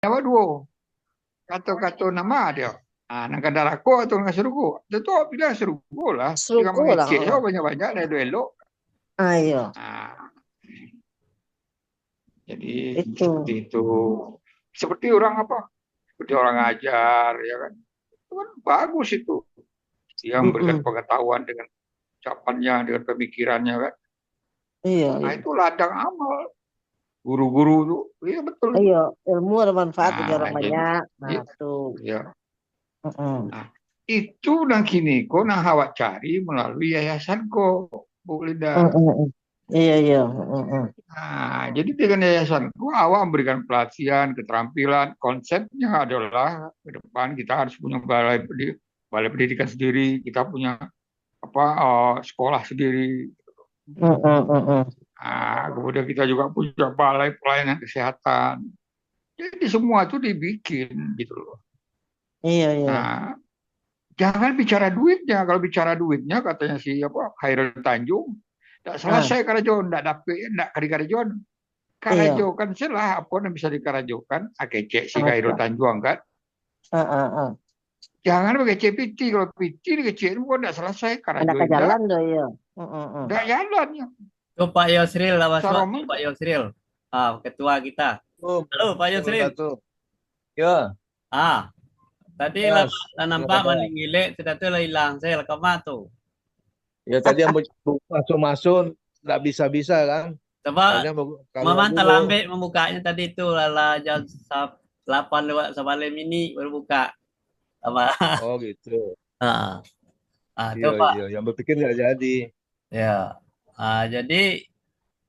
Apa dua? Kata-kata nama dia. Ah, nak kadar aku atau nak serugu. Tentu bila serugu lah. Jika Suruh lah. mengecek banyak-banyak dari elok. Ayo, Ah, jadi itu. seperti itu. Seperti orang apa? Seperti orang ajar, ya kan? Itu kan bagus itu. Dia memberikan Mm-mm. pengetahuan dengan ucapannya, dengan pemikirannya kan. Iya, Nah iya. itu ladang amal. Guru-guru itu, iya betul itu. Ayo, ilmu ada manfaat bagi Nah, orang jadi, banyak. Nah, ya, tuh. ya. Mm-mm. Nah, itu dan kini kau nak awak cari melalui yayasan kau, Bu Linda. Mm-mm. Iya, iya. Mm-mm. Nah, jadi dengan yayasan kau awak memberikan pelatihan, keterampilan. Konsepnya adalah ke depan kita harus punya balai pendidikan sendiri, kita punya apa sekolah sendiri. Mm-mm. Mm-mm. Nah, kemudian kita juga punya balai pelayanan kesehatan. Jadi semua itu dibikin gitu loh. Iya, iya. Nah, jangan bicara duitnya. Kalau bicara duitnya katanya si apa Khairul Tanjung, tidak Ah, selesai karajon, tidak dapet, tidak kari karajon. iya. Karajokan lah apa yang bisa dikarajokan. Akecek si Khairul Ada. Tanjung kan. Ah, ah, ah. Jangan pakai CPT. Kalau PT dikecek itu tidak selesai. Ada Karajo ke tidak, jalan tuh, iya. Mm-mm. Mm. tidak jalan ya. Tuh Pak Yosril, awas Pak, tuh Saroma Pak Yosril. Ketua kita. Oh, Halo Pak Yosril. wabarakatuh. Ya, Ah, tadi lah Mas, nampak gimana? meninggilik, sudah tuh lah hilang. Saya lekama tuh. Ya tadi yang masuk-masuk nggak bisa-bisa kan? Coba Soalnya keluar Maman dulu. terlambat membukanya tadi itu lala jam 8 lewat sebalik mini baru buka. Apa? Oh gitu. Ah, Iya, coba. iya. Yang berpikir nggak jadi. Ya. Jadi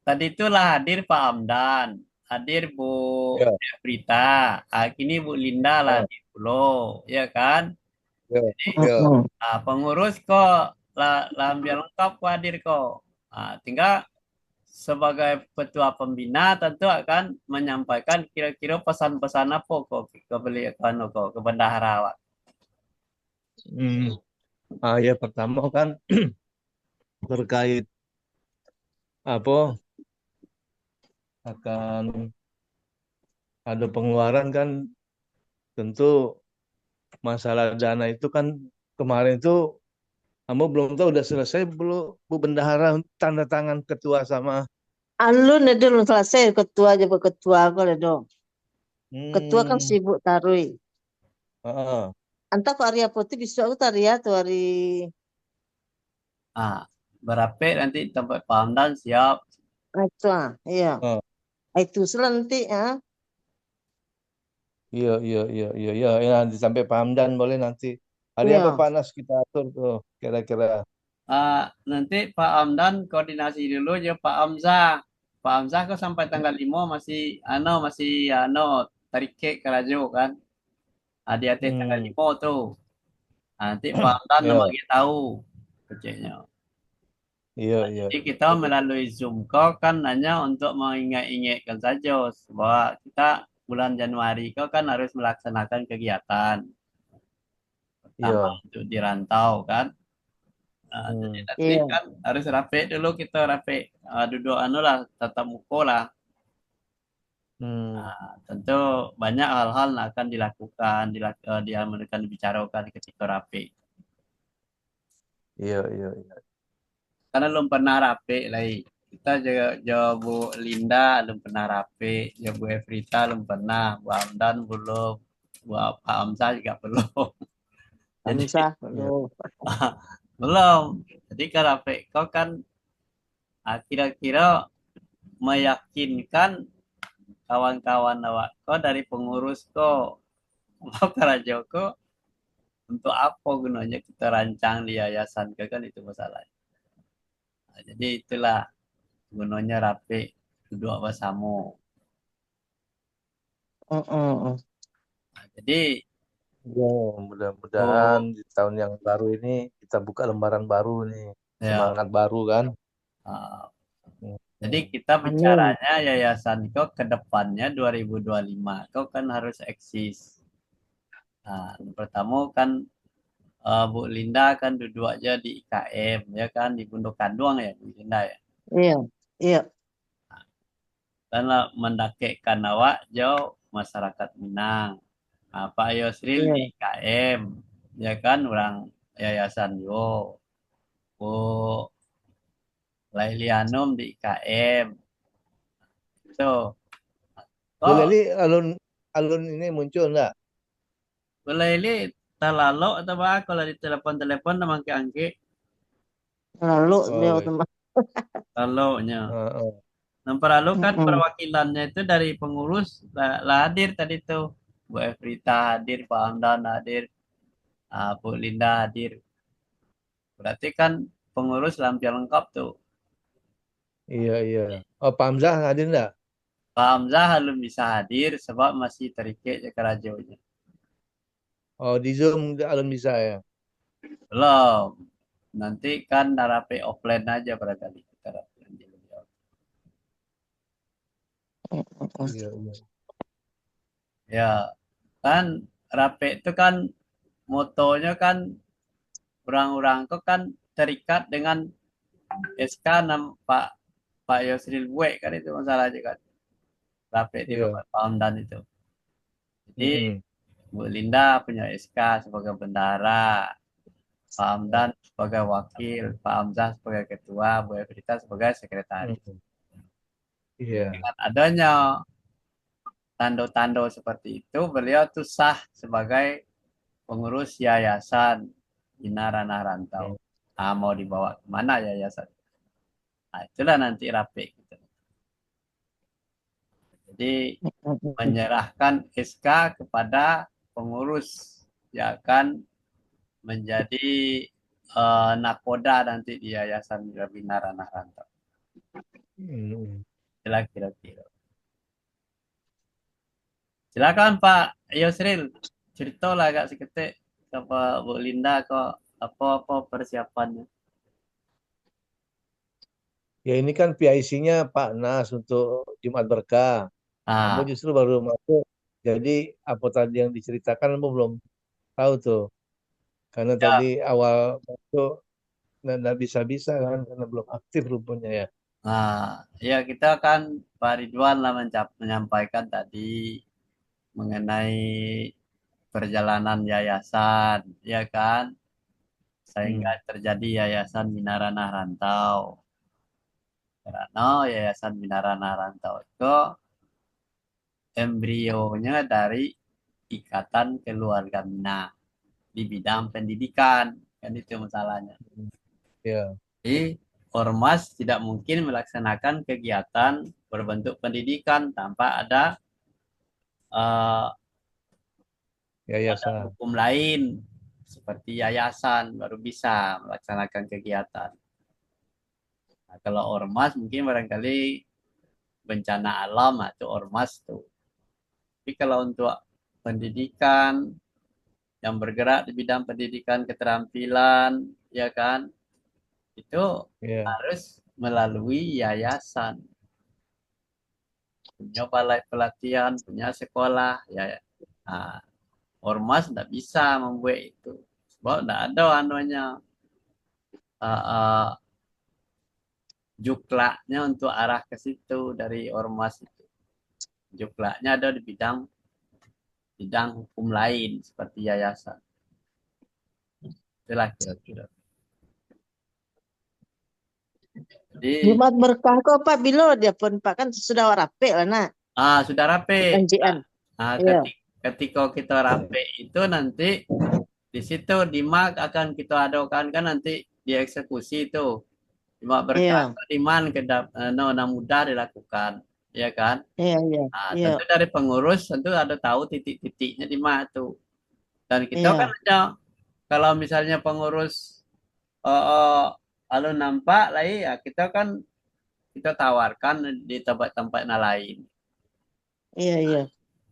tadi itulah hadir Pak Amdan, hadir Bu Ya, Prita, kini Bu Linda lah ya, di Pulau, ya kan? ya, ya. Mm-mm. Pengurus kok lah biar lengkap kok hadir kok. Tinggal sebagai ketua pembina tentu akan menyampaikan kira-kira pesan-pesan apa kok ke beliau ke bendahara awak. Hmm. Ya pertama kan terkait apa akan ada pengeluaran kan tentu masalah dana itu kan kemarin itu kamu belum tahu udah selesai belum Bu Bendahara tanda tangan ketua sama. Alun itu belum selesai ketua aja ketua aku lah dong. Ketua kan Hmm. sibuk tarui. Heeh. Entah kok Arya Putih bisa aku taria tuh hari Ah, Berape nanti tempat Pak Amdan siap. itu iya. Oh, Itu selentik ya. iya, iya, iya, iya, iya, ya, nanti sampai paham dan boleh nanti. Hari apa Iya. panas kita atur tuh kira-kira. Nanti Pak Amdan koordinasi dulu ya Pak Amzah. Pak Amzah kok sampai tanggal 5 masih tarik ke Karajo kan. Hati-hati tanggal Hmm, 5 tuh. Nanti Pak Amdan ya, bagi tahu keceknya. iya, iya, Jadi iya, kita boleh. melalui Zoom call kan hanya untuk mengingat-ingatkan saja bahwa kita bulan Januari kau kan harus melaksanakan kegiatan. Pertama Iya, untuk di rantau kan. Jadi hmm, nanti Iya. kan harus rapi dulu kita rapi duduk anu lah tatap muka lah. hmm, Tentu banyak hal-hal yang akan dilakukan, dia akan dibicarakan ketika rapi. iya, iya, iya. Karena belum pernah rapi lagi. Kita juga jauh Bu Linda belum pernah rapi, jauh Bu Evrita belum pernah, Bu Amdan belum, Bu Pak Hamzah juga belum. Jadi Hamzah Iya. belum. belum. Jadi kalau rapi kau kan kira-kira meyakinkan kawan-kawan awak kau dari pengurus kau mau Joko untuk apa gunanya kita rancang di yayasan kau kan itu masalah. Jadi itulah gunanya rapi duduk bersama. Mm-mm. Jadi Ya, mudah-mudahan oh di tahun yang baru ini kita buka lembaran baru nih. ya Semangat baru kan. uh, jadi Hmm, kita Amin. bicaranya yayasan kau ke depannya 2025 kau kan harus eksis. Pertama kan Bu Linda kan duduk aja di IKM ya kan di Pondok Kanduang ya Bu Linda ya. Iya. Iya. Karena mendakekkan awak jauh masyarakat Minang. Pak Yosril Iya. di IKM, ya kan orang yayasan yo. Bu Lailianum di IKM. So, Bu kok Leli alun alun ini muncul enggak? Bu Laili terlalu atau apa kalau di telepon-telepon sama angki Lalu dia Oh, iya. teman. lalu nya. Heeh. Nomor lalu kan Mm-mm. perwakilannya itu dari pengurus lah hadir tadi tuh. Bu Evrita hadir, Pak Hamdan hadir, Bu Linda hadir. Berarti kan pengurus hampir lengkap tuh. Iya, iya. Oh, Pak Hamzah hadir enggak? Pak Hamzah belum bisa hadir sebab masih terikat ke radionya. Oh, di Zoom alun bisa ya. Belum. Nanti kan rapi offline aja barangkali kita rapi di beliau. Iya, iya. Ya, kan rapi itu kan motonya kan orang-orang itu kan terikat dengan SK Pak Pak Yosril Bue kan itu masalahnya kan. Rapi di Iya. Bapak Pamdan itu. Jadi Mm-mm. Bu Linda punya SK sebagai bendahara, Pak Hamdan sebagai wakil, Pak Hamzah sebagai ketua, Bu Evrita sebagai sekretaris. Mm-mm. Iya. Dengan adanya tanda-tanda seperti itu, beliau tuh sah sebagai pengurus yayasan Bina Ranah Rantau. Mm. Nah, mau dibawa kemana yayasan? Nah, itulah nanti rapi gitu. Jadi menyerahkan SK kepada pengurus yang akan menjadi nakoda nanti di yayasan Bina Ranah Rantau. Mm. Itulah kira-kira. Silakan Pak Yosril, cerita lah agak seketik ke Pak Bu Linda kok apa-apa persiapannya. Ya ini kan PIC-nya Pak Nas untuk Jumat Berkah. Kamu Ah, justru baru masuk. Jadi apa tadi yang diceritakan kamu belum tahu tuh. Karena tadi ya, awal masuk nggak bisa-bisa kan karena belum aktif rupanya ya. nah, ya kita kan Pak Ridwan lah menyampaikan tadi mengenai perjalanan yayasan, ya kan, sehingga Hmm. terjadi yayasan Bina Ranah Rantau. Karena yayasan Bina Ranah Rantau itu embrionya dari Ikatan Keluarga Minang di bidang pendidikan, kan itu masalahnya. Ya, Jadi ormas tidak mungkin melaksanakan kegiatan berbentuk pendidikan tanpa ada eh, badan yayasan. hukum lain seperti yayasan baru bisa melaksanakan kegiatan. Nah, kalau ormas mungkin barangkali bencana alam atau ormas tuh. Tapi kalau untuk pendidikan yang bergerak di bidang pendidikan keterampilan, ya kan, itu Ya, harus melalui yayasan, punya balai pelatihan, punya sekolah, ya. Nah, ormas tidak bisa membuat itu, sebab tidak ada anunya uh, uh, juklaknya untuk arah ke situ dari ormas itu. Juklaknya ada di bidang bidang hukum lain seperti yayasan. Itulah kira-kira. Jadi Jumat berkah kok Pak Bilo dia pun Pak kan sudah rapi lah nak sudah rapi. janjian. Nah, Iya. ketika kita rapi itu nanti di situ di MAK akan kita adokan kan nanti dieksekusi itu. Cuma berkas Iya. di mana no, mudah dilakukan, ya kan? Iya, iya. Nah, Iya. tentu dari pengurus tentu ada tahu titik-titiknya di mana tuh. Dan kita kan Iya. ada kalau misalnya pengurus lalu nampak lah ya kita kan kita tawarkan di tempat-tempat lain. Iya, iya.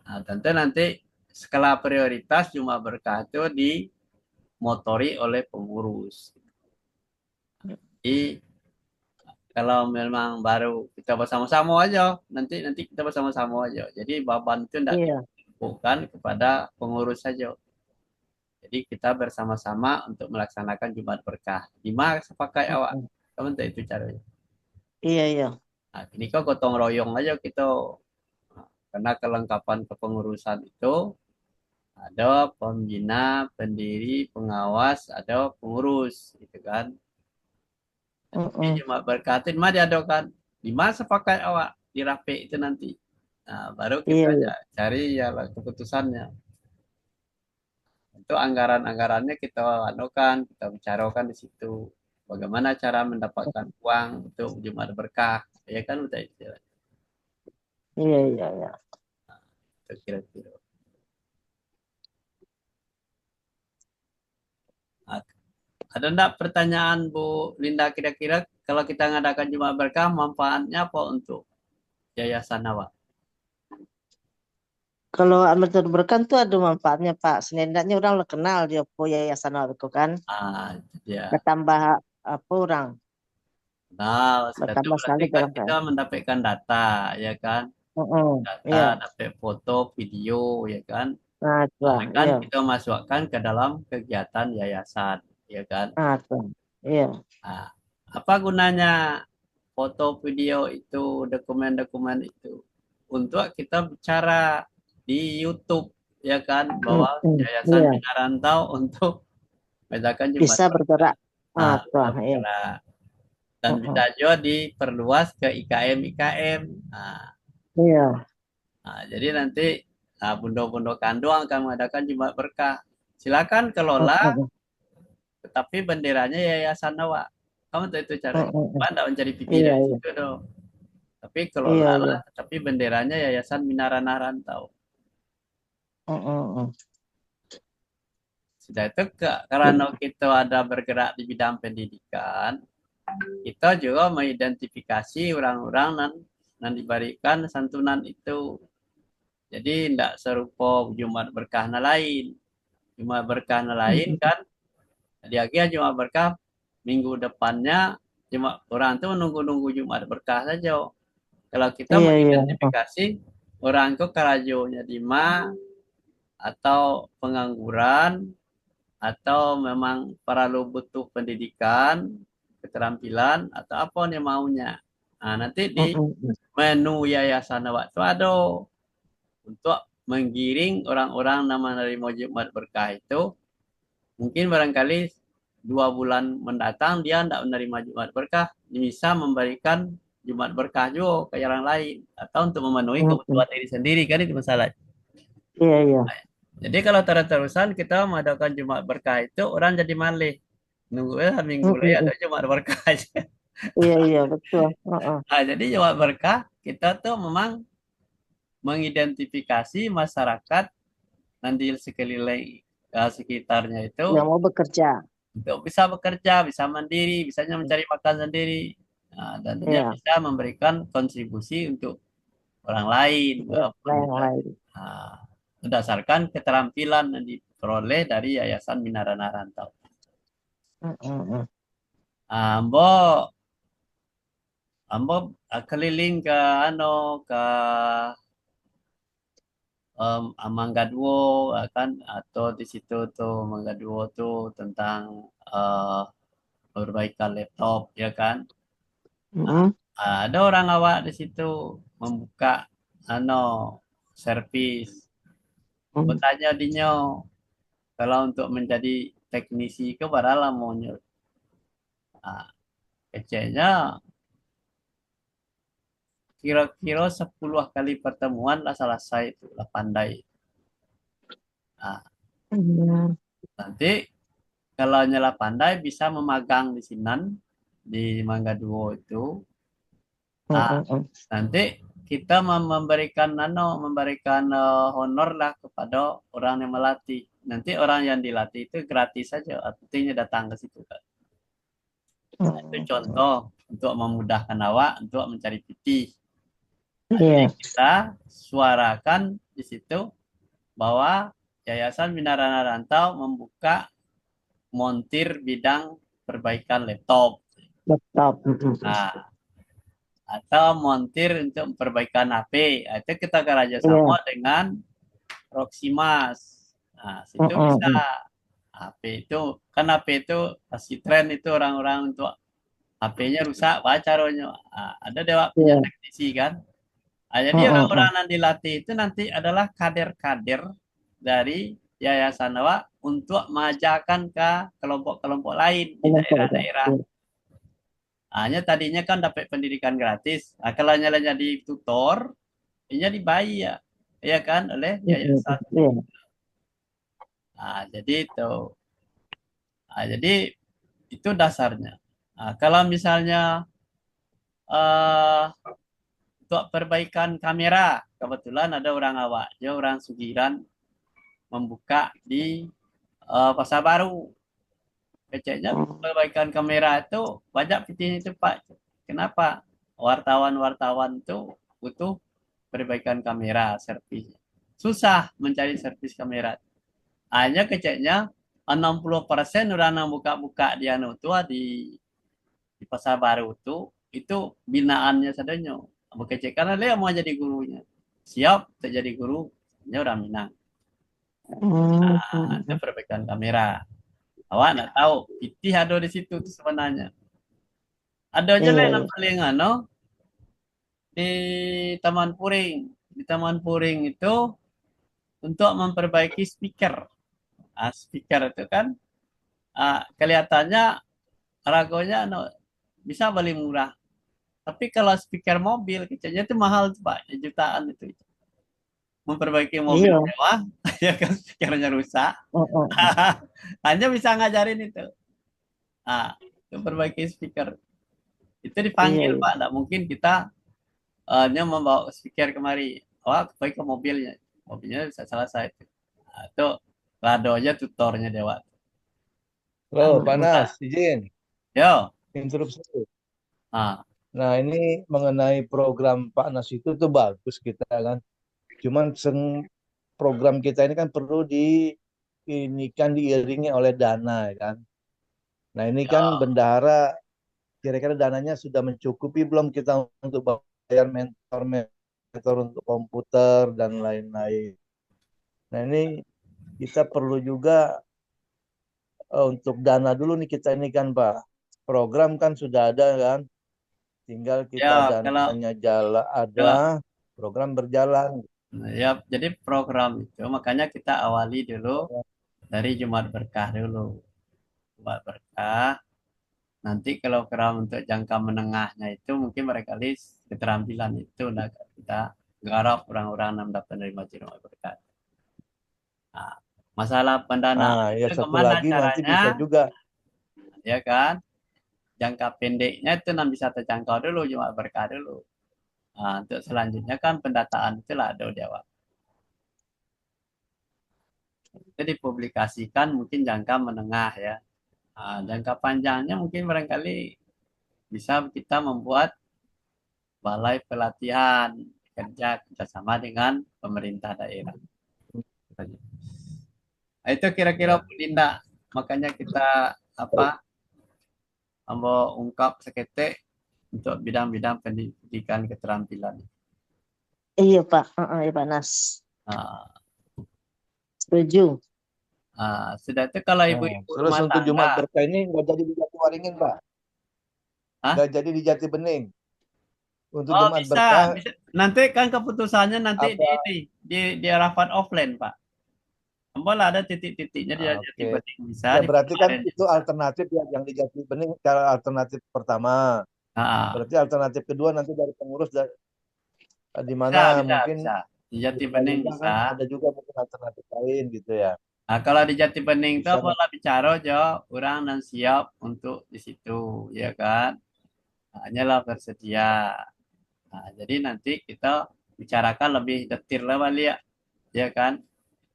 Nah, tentu nanti skala prioritas cuma berkah itu dimotori oleh pengurus. Jadi kalau memang baru kita bersama-sama aja, nanti nanti kita bersama-sama aja. Jadi beban itu tidak Iya. bukan kepada pengurus saja. Jadi kita bersama-sama untuk melaksanakan Jumat Berkah. Lima sepakai awak. Kamu itu caranya. Iya, iya. Nah, ini kok gotong royong aja kita. Karena kelengkapan kepengurusan itu ada pembina, pendiri, pengawas, ada pengurus, gitu kan. Tapi Jumat Berkah itu mah diadakan di masa pakai awak di rapi itu nanti. Nah, baru Iya, kita iya. cari ya keputusannya. Itu anggaran-anggarannya kita anukan, kita bicarakan di situ. Bagaimana cara mendapatkan uang untuk Jumat Berkah, ya kan udah itu. Iya, iya, iya. Itu kira-kira. Nah, ada enggak pertanyaan Bu Linda kira-kira kalau kita ngadakan Jumat Berkah manfaatnya apa untuk yayasan awak? Kalau Amir Berkan tuh ada manfaatnya Pak. Setidaknya orang lah kenal dia yayasan itu kan. Ah, ya. Bertambah apa orang? Nah, sudah itu Bertambah berarti sekali kan dalam kan. kita mendapatkan data, ya kan? Data, Iya. dapat foto, video, ya kan? Nah, itu Nah, lah. kan Iya. kita masukkan ke dalam kegiatan yayasan, ya kan? Nah, itu. Iya. Nah, apa gunanya foto, video itu, dokumen-dokumen itu? Untuk kita bicara di YouTube, ya kan? Bahwa Yayasan Iya. Bina Rantau untuk mengadakan Jumat Bisa Berkah. bergerak. Ah, Nah, itu bisa lah. Iya. bergerak. Dan bisa juga diperluas ke IKM-IKM. Iya. Nah, jadi nanti Bundo-Bundo Kandung akan mengadakan Jumat Berkah. Silakan kelola, tetapi benderanya Yayasan Awak. Kamu tahu itu caranya. Pak tidak mencari pipi Iya, dari iya. situ dong. Tapi Iya, kelola iya. lah, tapi benderanya Yayasan Minarana Rantau. Sudah itu karena kita ada bergerak di bidang pendidikan, kita juga mengidentifikasi orang-orang yang diberikan santunan itu. Jadi tidak serupa Jumat Berkah lain. Jumat Berkah lain kan, dia Jumat Berkah minggu depannya cuma orang itu menunggu-nunggu Jumat Berkah saja. Kalau kita Iya, iya. mengidentifikasi orang itu kerajonya di mana atau pengangguran atau memang perlu butuh pendidikan, keterampilan atau apa nih maunya. Nah, nanti di menu yayasan awak itu ada untuk menggiring orang-orang nama menerima Jumat Berkah itu. Mungkin barangkali 2 bulan mendatang dia tidak menerima Jumat Berkah, bisa memberikan Jumat Berkah juga ke orang lain atau untuk memenuhi kebutuhan diri sendiri, kan itu masalah. Iya, iya. Jadi kalau terus-terusan kita mengadakan Jumat Berkah itu orang jadi malih. Nunggu minggu lagi ada Jumat Berkah aja. Iya, iya, betul. Nah, jadi Jumat Berkah kita tuh memang mengidentifikasi masyarakat nanti sekeliling sekitarnya itu Yang mau bekerja. untuk bisa bekerja, bisa mandiri, bisanya mencari makan sendiri. Nah, dan dia Iya. bisa memberikan kontribusi untuk orang lain. Lain-lain. Nah, berdasarkan keterampilan yang diperoleh dari Yayasan Minarana Rantau. Ambo keliling ke ke Mangga Duo kan, atau di situ tuh Mangga Duo tuh tentang perbaikan laptop, ya kan. Ada orang awak di situ membuka servis. Bertanya dinyo kalau untuk menjadi teknisi ke padahal mau kecilnya kira-kira 10 kali pertemuan lah selesai itu lah pandai. Nah, nanti kalau nyala pandai bisa memagang di Sinan di Mangga Duo itu. Nanti kita memberikan honor lah kepada orang yang melatih. Nanti orang yang dilatih itu gratis saja, artinya datang ke situ kan. Nah, itu contoh untuk memudahkan awak untuk mencari PT. Nah, jadi kita suarakan di situ bahwa Yayasan Minarana Rantau membuka montir bidang perbaikan laptop. Nah, atau montir untuk perbaikan HP. Itu kita kerjasama dengan Proximas. Nah, situ bisa. HP itu kan HP itu pasti tren itu orang-orang untuk HP-nya rusak, baca caranya. Ada dewa punya teknisi kan. Jadi orang-orang yang dilatih itu nanti adalah kader-kader dari Yayasan Awak untuk mengajarkan ke kelompok-kelompok lain di daerah-daerah. Hanya tadinya kan dapat pendidikan gratis. Kalau hanya jadi tutor, ini dibayar, ya kan, oleh yayasan. Jadi itu. Jadi itu dasarnya. Kalau misalnya untuk perbaikan kamera, kebetulan ada orang Awak, dia orang Sugiran membuka di Pasar Baru. Keceknya perbaikan kamera itu banyak fitnya itu Pak. Kenapa? Wartawan-wartawan itu butuh perbaikan kamera, servis. Susah mencari servis kamera. Hanya keceknya 60% orang yang buka-buka di anu tua di Pasar Baru itu binaannya sadanya. Kecek karena dia mau jadi gurunya. Siap untuk jadi guru, dia orang Minang. Itu perbaikan kamera. Awak nak tahu, pitih ada di situ tuh sebenarnya. Ada aja lah yang paling di Taman Puring. Di Taman Puring itu untuk memperbaiki speaker. Speaker itu kan kelihatannya harganya bisa beli murah. Tapi kalau speaker mobil, kecilnya itu mahal tuh Pak, jutaan itu. Memperbaiki mobil mewah, ya kan speakernya rusak. Hanya bisa ngajarin itu. Memperbaiki speaker. Itu dipanggil Pak, tidak mungkin kita hanya membawa speaker kemari. Baik ke mobilnya. Mobilnya bisa selesai itu. Itu lado aja tutornya Dewa. Panas, izin. Yo. Interupsi. Nah, ini mengenai program Pak Nas itu tuh bagus kita kan. Cuman program kita ini kan perlu diiringi oleh dana kan. Nah ini kan bendahara kira-kira dananya sudah mencukupi belum kita untuk bayar mentor untuk komputer dan lain-lain. Nah ini kita perlu juga untuk dana dulu nih kita ini kan Pak. Program kan sudah ada kan. Tinggal kita dananya ada, program berjalan. Ya, jadi program itu makanya kita awali dulu dari Jumat Berkah dulu. Jumat Berkah. Nanti kalau program untuk jangka menengahnya itu mungkin mereka list keterampilan itu nah kita garap orang-orang yang dapat menerima Jumat Berkah. Masalah pendanaan ya itu satu kemana lagi caranya? nanti bisa juga. Ya kan? Jangka pendeknya itu bisa terjangkau dulu Jumat Berkah dulu. Untuk selanjutnya kan pendataan itulah ada Dewa. Itu dipublikasikan mungkin jangka menengah ya. Jangka panjangnya mungkin barangkali bisa kita membuat balai pelatihan kerja kerjasama dengan pemerintah daerah. Itu kira-kira Linda. Makanya kita mau ungkap seketik untuk bidang-bidang pendidikan keterampilan. Iya Pak, ya Pak Nas. Setuju. Sudah itu kalau ibu-ibu terus rumah untuk tangga. Jumat Berkah ini nggak jadi di Jati Waringin Pak? Nggak jadi di Jati Bening. Untuk Jumat Berkah. Bisa. Nanti kan keputusannya nanti di rapat offline Pak. Boleh ada titik-titiknya di Jati Bening bisa. Ya, berarti kan itu alternatif yang di Jati Bening cara alternatif pertama. Berarti alternatif kedua nanti dari pengurus di mana mungkin bisa. Di Jati Bening bisa. Kan ada juga mungkin alternatif lain gitu ya. Kalau di Jati Bening itu boleh bicara aja orang yang siap untuk di situ, ya kan? Hanyalah bersedia. Jadi nanti kita bicarakan lebih detail lah Bali ya kan?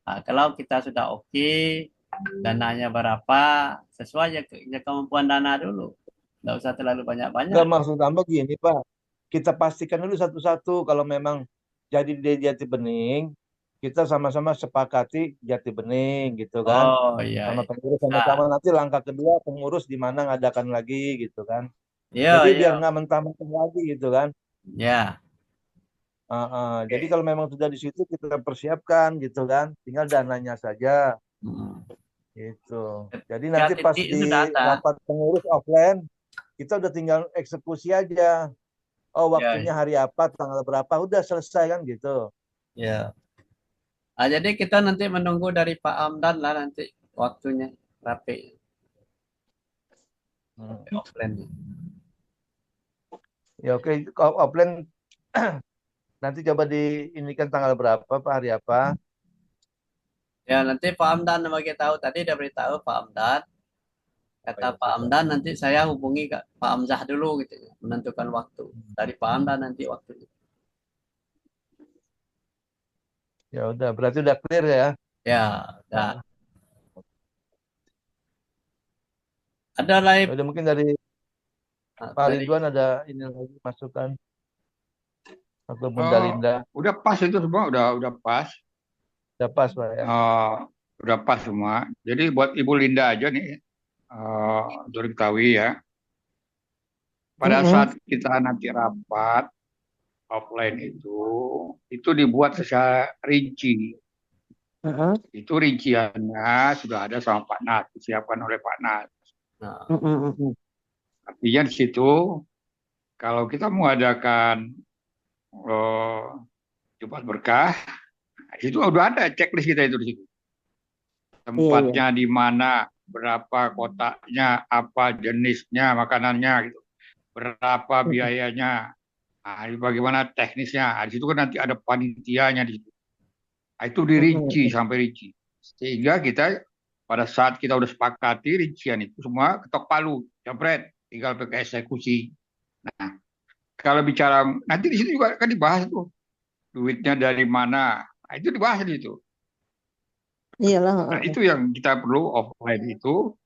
Kalau kita sudah oke, dananya berapa, sesuai ya kemampuan dana dulu. Nggak usah terlalu banyak-banyak. Nggak, maksud tambah gini Pak, kita pastikan dulu satu-satu kalau memang jadi di Jati Bening, kita sama-sama sepakati Jati Bening gitu kan. Sama pengurus sama-sama nanti langkah kedua pengurus di mana ngadakan lagi gitu kan. Jadi biar nggak mentah-mentah lagi gitu kan. Ya. Jadi kalau memang sudah di situ kita persiapkan gitu kan, tinggal dananya saja. Gitu. Jadi nanti pas di rapat pengurus offline kita udah tinggal eksekusi aja. oh Ya, waktunya hari apa, tanggal berapa, udah selesai kan gitu. ya. Ah, jadi kita nanti menunggu dari Pak Amdan lah nanti waktunya rapi Hmm. offline. Ya oke, kalau offline nanti coba diinikan tanggal berapa, Pak, hari apa. Ya nanti Pak Amdan bagi tahu tadi udah beritahu Pak Amdan. Kata Pak Amdan nanti saya hubungi Pak Amzah dulu gitu ya, menentukan waktu. Dari Pak Amdan nanti waktunya. Ya udah, berarti udah clear ya. Ya, udah. Ada Ya lagi udah, mungkin dari Pak dari Ridwan ada ini lagi masukan atau Bunda Oh, Linda. udah pas itu semua, udah pas. Udah pas Pak ya. Eh, udah pas semua. Jadi buat Ibu Linda aja nih, untuk diketahui ya. Pada Mm-mm. saat kita nanti rapat offline itu dibuat secara rinci. Mm-mm. Itu rinciannya sudah ada sama Pak Nas, disiapkan oleh Pak Nas. nah, Mm-mm. Mm-mm. Artinya di situ kalau kita mengadakan eh, Jumat Berkah, di situ udah ada checklist kita itu di situ. Iya, iya. Tempatnya di mana, berapa kotaknya, apa jenisnya makanannya gitu, berapa Mm-mm. biayanya, bagaimana teknisnya. Di situ kan nanti ada panitianya di situ. Itu dirinci Mm-mm. sampai rinci. Sehingga kita pada saat kita udah sepakati rincian itu semua ketok palu, jepret, tinggal pakai eksekusi. Nah, kalau bicara nanti di situ juga kan dibahas tuh duitnya dari mana. Nah, itu dibahas di situ. Iyalah. Nah, Mm-mm. itu yang kita perlu offline itu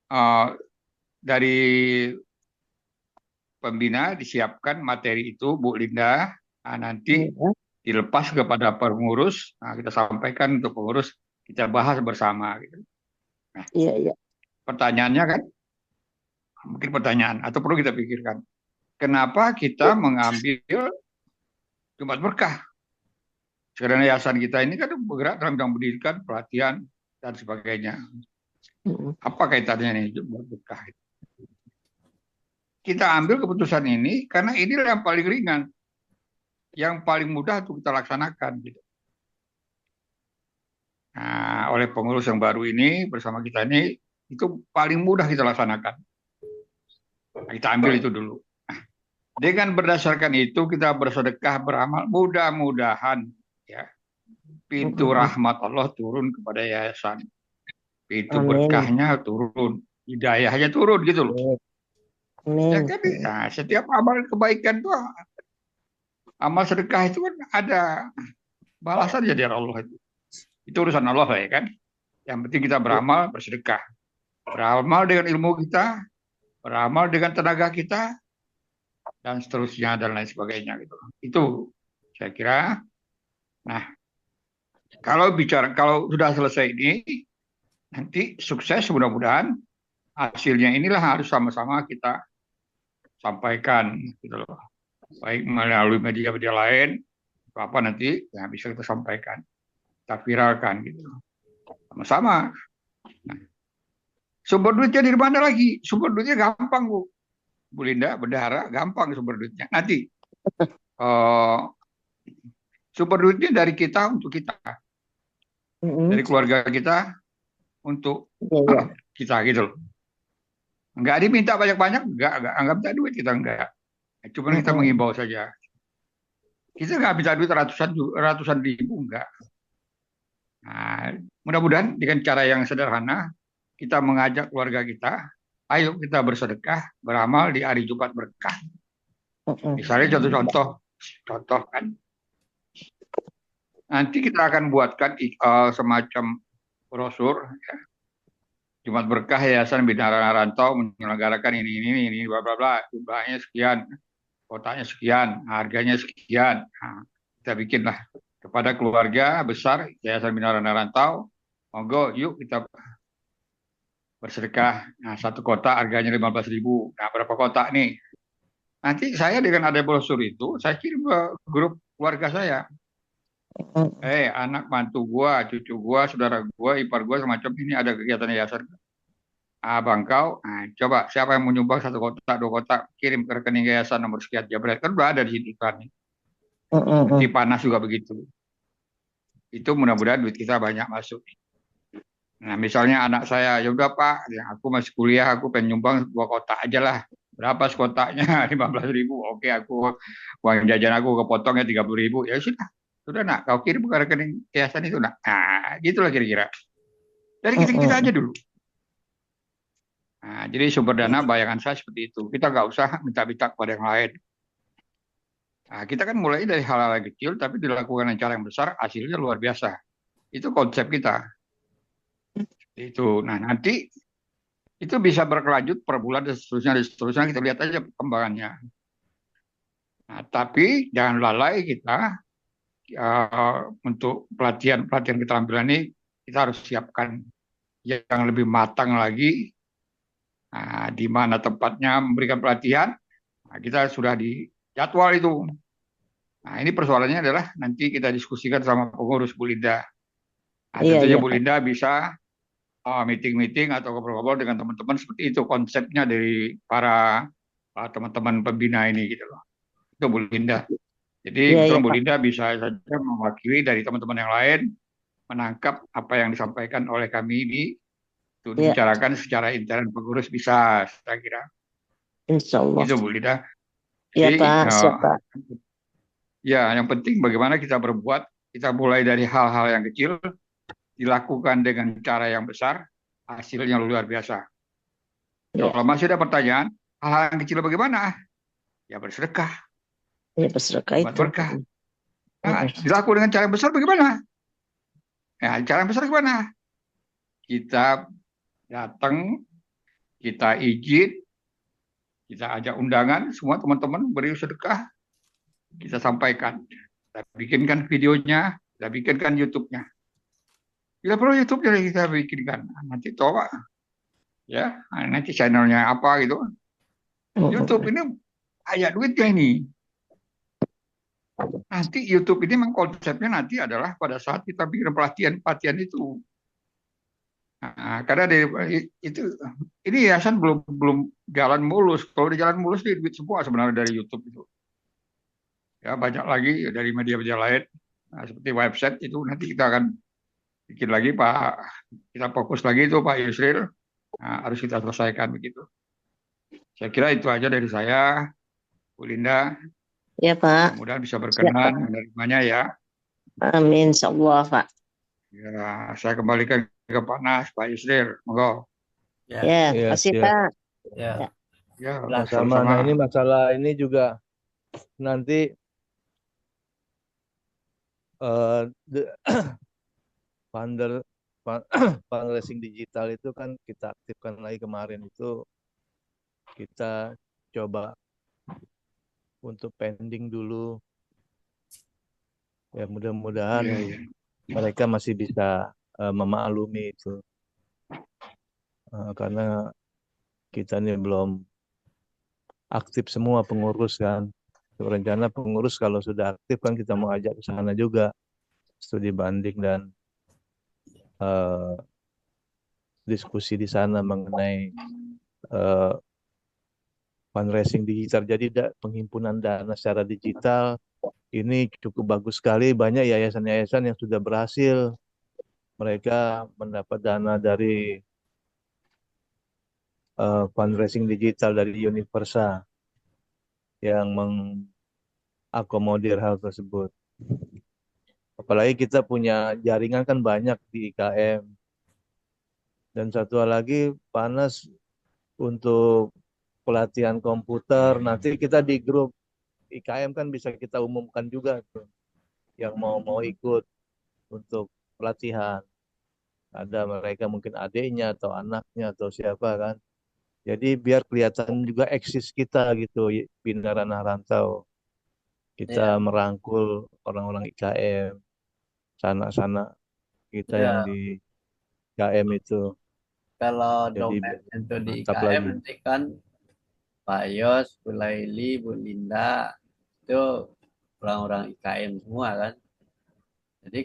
uh, dari pembina disiapkan materi itu Bu Linda. Nah, nanti Iya, dilepas kepada pengurus. Nah, kita sampaikan untuk pengurus, kita bahas bersama gitu. Nah, iya, iya. pertanyaannya kan mungkin pertanyaan atau perlu kita pikirkan. Kenapa kita mengambil Jumat Berkah? Sekarang yayasan kita ini kan bergerak dalam bidang pendidikan, pelatihan, dan sebagainya. Mm-mm. Apa kaitannya nih Jumat Berkah? Kita ambil keputusan ini karena inilah yang paling ringan, yang paling mudah untuk kita laksanakan. Gitu. Nah, oleh pengurus yang baru ini bersama kita ini itu paling mudah kita laksanakan. Nah, kita ambil itu dulu. Dengan berdasarkan itu kita bersedekah beramal, mudah-mudahan ya pintu Mm-mm. rahmat Allah turun kepada yayasan, pintu Amin. berkahnya turun, hidayahnya turun gitu loh. Ya Amin. kan, ya, setiap amal kebaikan itu, amal sedekah itu kan ada balasan dari Allah itu. Itu urusan Allah ya kan. Yang penting kita beramal, bersedekah, beramal dengan ilmu kita, beramal dengan tenaga kita, dan seterusnya dan lain sebagainya gitu. Itu saya kira. Nah, kalau sudah selesai ini, nanti sukses mudah-mudahan hasilnya inilah harus sama-sama kita sampaikan gitu loh. Baik melalui media-media lain, apa nanti yang bisa kita sampaikan, kita viralkan gitu. Sama-sama. Nah, sumber duitnya dari mana lagi? Sumber duitnya gampang Bu. Bu Linda, bendahara, gampang sumber duitnya. Nanti uh, sumber duitnya dari kita untuk kita, Mm-mm. dari keluarga kita untuk Iya, iya. kita gitu loh. Enggak diminta banyak-banyak, enggak minta duit kita enggak. Cuma kita Mm-mm. mengimbau saja. Kita nggak minta duit ratusan ribu enggak. Nah, mudah-mudahan dengan cara yang sederhana kita mengajak keluarga kita, ayo kita bersedekah, beramal di hari Jumat berkah. Mm-mm. Misalnya contoh kan, nanti kita akan buatkan semacam brosur ya. Jumat Berkah Yayasan Bina Rantau menyelenggarakan ini, bla bla bla, jumlahnya sekian, kotanya sekian, harganya sekian. Nah, kita bikinlah kepada keluarga besar Yayasan Bina Rantau, monggo yuk kita bersedekah. Nah, satu kota harganya 15.000. Nah, berapa kota nih? Nanti saya dengan ada brosur itu, saya kirim ke grup keluarga saya. Mm-mm. Anak mantu gua, cucu gua, saudara gua, ipar gua semacam ini ada kegiatan yayasan. abang kau, coba siapa yang mau nyumbang 1 kotak, 2 kotak, kirim ke rekening yayasan nomor sekian jabret. Kan udah ada di situ kan. Peti panas juga begitu. Itu mudah-mudahan duit kita banyak masuk. Nah, misalnya anak saya, ya udah Pak, ya aku masih kuliah, aku pengen nyumbang 2 kotak aja lah. Berapa sekotaknya? 15.000. Oke, aku uang jajan aku kepotongnya 30.000. Ya sudah nak, kau kirim ke rekening yayasan itu nak. Nah, gitulah kira-kira. Dari kita aja dulu. Nah, jadi sumber dana bayangan saya seperti itu. Kita nggak usah minta-minta kepada yang lain. Nah, kita kan mulai dari hal-hal yang kecil, tapi dilakukan dengan cara yang besar, hasilnya luar biasa. Itu konsep kita. Itu. Nah, nanti itu bisa berkelanjut per bulan dan seterusnya kita lihat aja perkembangannya. Nah, tapi jangan lalai kita untuk pelatihan keterampilan ini kita harus siapkan yang lebih matang lagi. Nah, di mana tempatnya memberikan pelatihan, nah, kita sudah di jadwal itu. Nah, ini persoalannya adalah nanti kita diskusikan sama pengurus Bu Linda. Nah, tentunya Bu Linda bisa meeting-meeting atau ngobrol-ngobrol dengan teman-teman seperti itu konsepnya dari para teman-teman pembina ini gitu loh. Itu Bu Linda. Jadi kebetulan Bu Linda bisa saja mewakili dari teman-teman yang lain menangkap apa yang disampaikan oleh kami ini untuk dibicarakan secara intern pengurus bisa, saya kira. Insya Allah. Itu Bu Linda. Iya Jadi, Pak, siap Pak. ya, yang penting bagaimana kita berbuat, kita mulai dari hal-hal yang kecil, dilakukan dengan cara yang besar, hasilnya luar biasa. Kalau masih ada pertanyaan, hal-hal yang kecil bagaimana? Ya bersedekah. Ya bersedekah itu. Berkah. Nah, dilakukan dengan cara yang besar bagaimana? Ya, cara yang besar bagaimana? Kita datang, kita izin, kita ajak undangan, semua teman-teman beri sedekah, kita sampaikan. Kita bikinkan videonya, kita bikinkan YouTube-nya. Bila perlu YouTube-nya kita bikinkan. Nanti coba, ya, nanti channelnya apa gitu. YouTube ini banyak duitnya ini. Nanti YouTube ini memang konsepnya nanti adalah pada saat kita bikin pelatihan itu. Nah, karena itu ini yayasan belum jalan mulus. Kalau di jalan mulus duit semua sebenarnya dari YouTube itu. Ya banyak lagi dari media-media lain. Nah, seperti website itu nanti kita akan bikin lagi Pak. Kita fokus lagi itu Pak Yusril. Nah, harus kita selesaikan begitu. Saya kira itu aja dari saya, Bu Linda. Ya Pak. Mudah-mudahan bisa berkenan menerimanya ya. Amin, insyaallah Pak. Ya, saya kembalikan ke Pak Nas, Pak Yusril. Monggo. Ya, kasih Pak. Ya. Ya, sama. Nah, ini masalah ini juga nanti fundraising digital itu kan kita aktifkan lagi kemarin itu kita coba untuk pending dulu ya mudah-mudahan mereka masih bisa memaklumi itu karena kita ini belum aktif semua pengurus kan rencana pengurus kalau sudah aktif kan kita mau ajak ke sana juga studi banding dan diskusi di sana mengenai fundraising digital. Jadi penghimpunan dana secara digital ini cukup bagus sekali. Banyak yayasan-yayasan yang sudah berhasil. Mereka mendapat dana dari fundraising digital dari Universa yang mengakomodir hal tersebut. Apalagi kita punya jaringan kan banyak di IKM. Dan satu hal lagi, Panas untuk pelatihan komputer. Nanti kita di grup IKM kan bisa kita umumkan juga tuh yang mau ikut untuk pelatihan. Ada mereka mungkin adiknya atau anaknya atau siapa kan. Jadi biar kelihatan juga eksis kita gitu, Bina Ranah Rantau. Kita merangkul orang-orang IKM, sanak-sanak kita yang di IKM itu. Kalau Jadi domain itu di mantap IKM lagi. nanti kan Pak Yos, Bu Laili, Bu Linda itu orang-orang IKM semua kan. Jadi